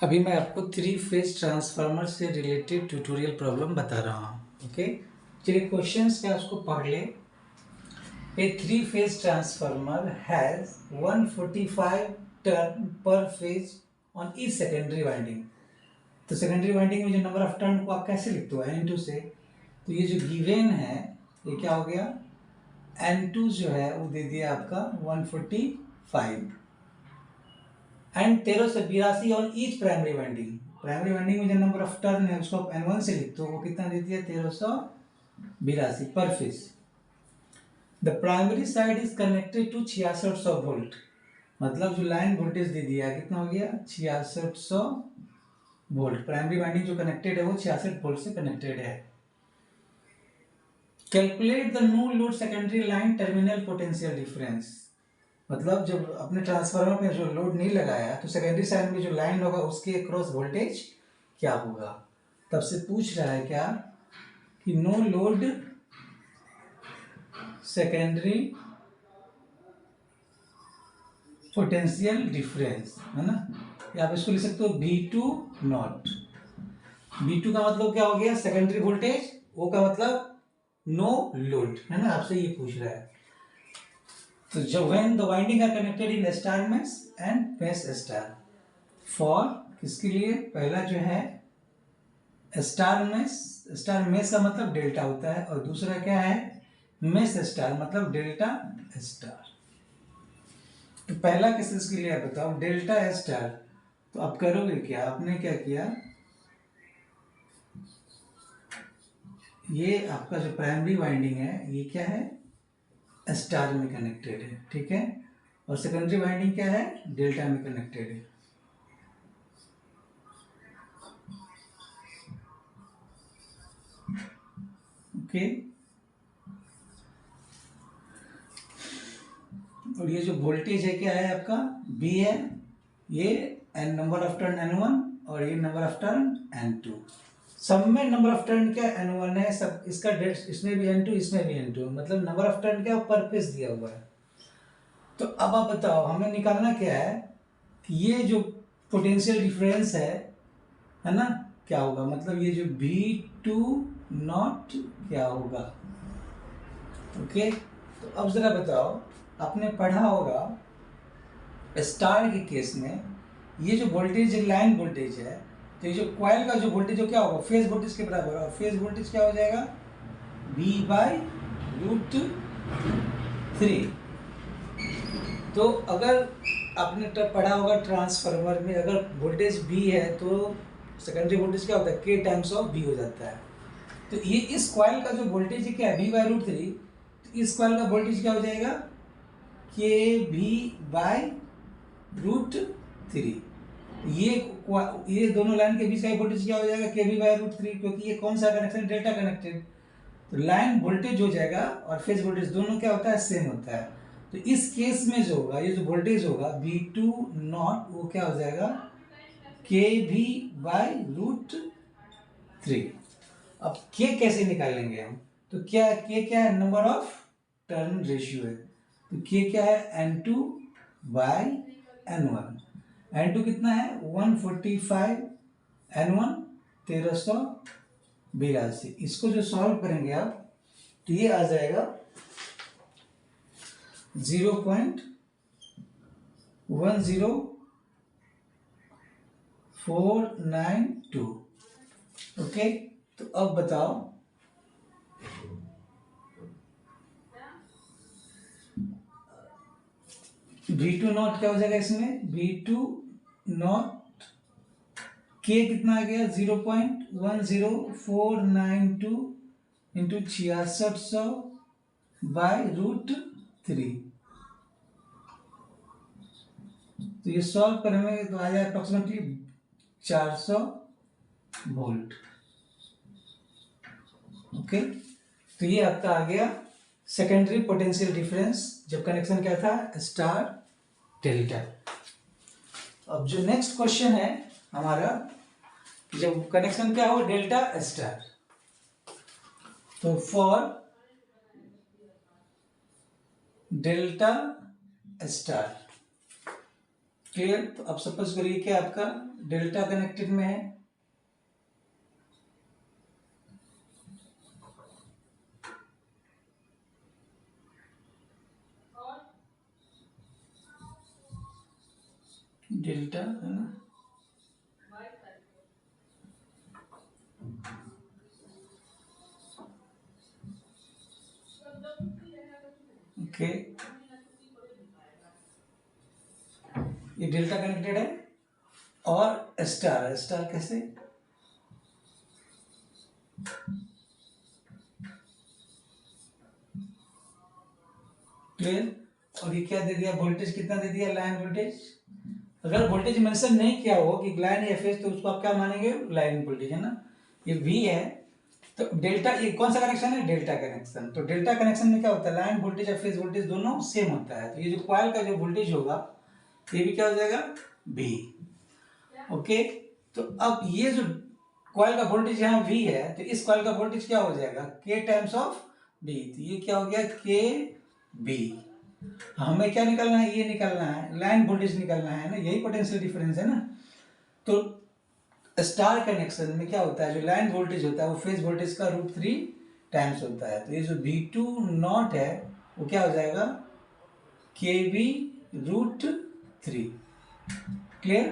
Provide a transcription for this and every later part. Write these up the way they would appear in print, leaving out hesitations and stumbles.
अभी मैं आपको थ्री फेज ट्रांसफार्मर से रिलेटेड ट्यूटोरियल प्रॉब्लम बता रहा हूँ। ओके, चलिए क्वेश्चंस क्या उसको पढ़ ले। A three phase transformer has 145 turn per phase on each secondary winding. तो सेकेंडरी वाइंडिंग में जो नंबर ऑफ टर्न को आप कैसे लिखते हो N2 से, तो ये जो गिवन है ये क्या हो गया, N2 जो है वो दे दिया आपका 145 and 1382 on each primary winding. Primary winding में जो नंबर ऑफ टर्न है उसको आप N1 से लिखते हो, वो कितना देती है 1382 पर phase. The primary side is connected to 6600 volt, मतलब जो लाइन वोल्टेज दे दिया है कितना हो गया 6600 वोल्ट। प्राइमरी वाइंडिंग जो कनेक्टेड है वो 66 वोल्ट से कनेक्टेड है। Calculate the no load secondary line terminal potential difference, मतलब जब अपने ट्रांसफार्मर में जो लोड नहीं लगाया तो सेकेंडरी साइड में जो लाइन होगा उसके क्रॉस वोल्टेज क्या होगा। तब से पूछ रहा है क्या कि no load secondary potential difference, है ना, या आप इसको लिख सकते हो V2 नॉट। V2 का मतलब क्या हो गया सेकेंडरी वोल्टेज, O का मतलब नो लोड, है ना, आपसे ये पूछ रहा है। तो जब when the winding are connected in star mesh and mesh star, for किसके लिए, पहला जो है स्टार मेश, स्टार मेश का मतलब डेल्टा होता है, और दूसरा क्या है मेश स्टार मतलब डेल्टा स्टार। तो पहला किसके लिए आप बताओ डेल्टा स्टार, तो आप करोगे क्या, आपने क्या किया, ये आपका जो प्राइमरी वाइंडिंग है ये क्या है स्टार में कनेक्टेड है, ठीक है, और सेकेंडरी वाइंडिंग क्या है डेल्टा में कनेक्टेड है। ओके, और ये जो वोल्टेज है क्या है आपका V है, ये N number of turn N1 और ये नंबर ऑफ टर्न N2। सब में नंबर ऑफ टर्न क्या N1 है, सब इसका इसमें भी N2 इसमें भी N2, मतलब नंबर ऑफ टर्न क्या पर फेज दिया हुआ है। तो अब आप बताओ हमें निकालना क्या है कि ये जो पोटेंशियल डिफरेंस है ना, क्या होगा, मतलब ये जो V2 नॉट क्या होगा। ओके, तो अब जरा बताओ, आपने पढ़ा होगा स्टार के केस में ये जो वोल्टेज लाइन वोल्टेज है, तो ये जो कॉइल का जो वोल्टेज जो क्या होगा फेज वोल्टेज के बराबर, और फेज वोल्टेज क्या हो जाएगा V/√3। तो अगर आपने पढ़ा होगा ट्रांसफार्मर में अगर वोल्टेज V है तो सेकेंडरी वोल्टेज क्या होता है K टाइम्स ऑफ V हो जाता है। तो ये इस कॉइल का जो वोल्टेज है क्या है V/√3, तो इस कॉइल का वोल्टेज क्या हो जाएगा KV/√3। ये दोनों लाइन के बीच का वोल्टेज क्या हो जाएगा KV/√3, क्योंकि ये कौन सा कनेक्शन डेल्टा कनेक्टेड, तो लाइन वोल्टेज हो जाएगा और फेज वोल्टेज दोनों क्या होता है सेम होता है। तो इस केस में जो होगा ये जो वोल्टेज होगा V2 नॉट वो क्या हो जाएगा KV/√3। अब K कैसे निकालेंगे हम, तो क्या K क्या है नंबर ऑफ टर्न रेशियो है, तो K क्या है N2/N1। N2 कितना है 145, N1 1382। इसको जो सॉल्व करेंगे आप तो ये आ जाएगा 0.10492। ओके, तो अब बताओ V2 नॉट क्या हो जाएगा इसमें V2 नॉट K कितना आ गया 0.10492 इंटू 6600/√3। तो ये सॉल्व करेंगे तो आ जाए अप्रोक्सीमेटली 400 वोल्ट। ओके, तो ये आपका आ गया सेकेंडरी पोटेंशियल डिफरेंस जब कनेक्शन क्या था स्टार डेल्टा। अब जो नेक्स्ट क्वेश्चन है हमारा, जब कनेक्शन क्या हो डेल्टा स्टार, तो फॉर डेल्टा स्टार क्लियर। तो अब सपोज करिए कि आपका डेल्टा कनेक्टेड में है, डेल्टा है ना, ओके, ये डेल्टा कनेक्टेड है और स्टार, स्टार कैसे, क्लियर। और ये क्या दे दिया, वोल्टेज कितना दे दिया, लाइन वोल्टेज। अगर वोल्टेज मेंशन नहीं किया हो कि लाइन या फेज, तो उसको आप क्या मानेंगे, लाइन वोल्टेज है ना। ये वी है, तो डेल्टा, ये कौन सा कनेक्शन है, डेल्टा कनेक्शन। तो डेल्टा कनेक्शन में क्या होता है, लाइन वोल्टेज और फेज वोल्टेज दोनों सेम होता है। तो ये जो कॉइल का जो वोल्टेज होगा ये भी क्या हो जाएगा, V। ओके, तो अब ये जो कॉइल का वोल्टेज यहाँ V है, तो इस कॉइल का वोल्टेज क्या हो जाएगा, K टाइम्स ऑफ V। तो ये क्या हो गया, KB। हमें क्या निकालना है, ये निकालना है, लाइन वोल्टेज निकालना है ना, यही पोटेंशियल डिफरेंस है ना। तो स्टार कनेक्शन में क्या होता है, जो लाइन वोल्टेज होता है वो फेज वोल्टेज का √3 टाइम्स होता है। तो ये जो V2 नॉट है वो क्या हो जाएगा, KB √3। क्लियर।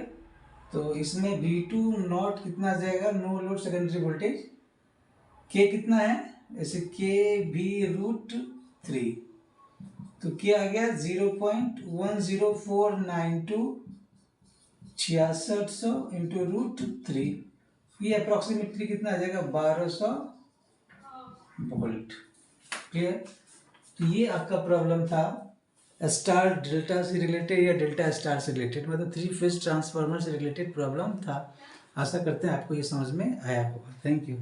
तो इसमें V2 नॉट कितना आ जाएगा, no load secondary voltage, K कितना है, ऐसे KB √3, तो क्या आ गया 0.10492 6600 इंटू √3, ये अप्रोक्सीमेटली कितना आ जाएगा, 1200 वोल्ट। क्लियर। तो ये आपका प्रॉब्लम था स्टार डेल्टा से रिलेटेड या डेल्टा स्टार से रिलेटेड, मतलब 3 फेज ट्रांसफार्मर से रिलेटेड प्रॉब्लम था। आशा करते हैं आपको ये समझ में आया होगा। Thank you.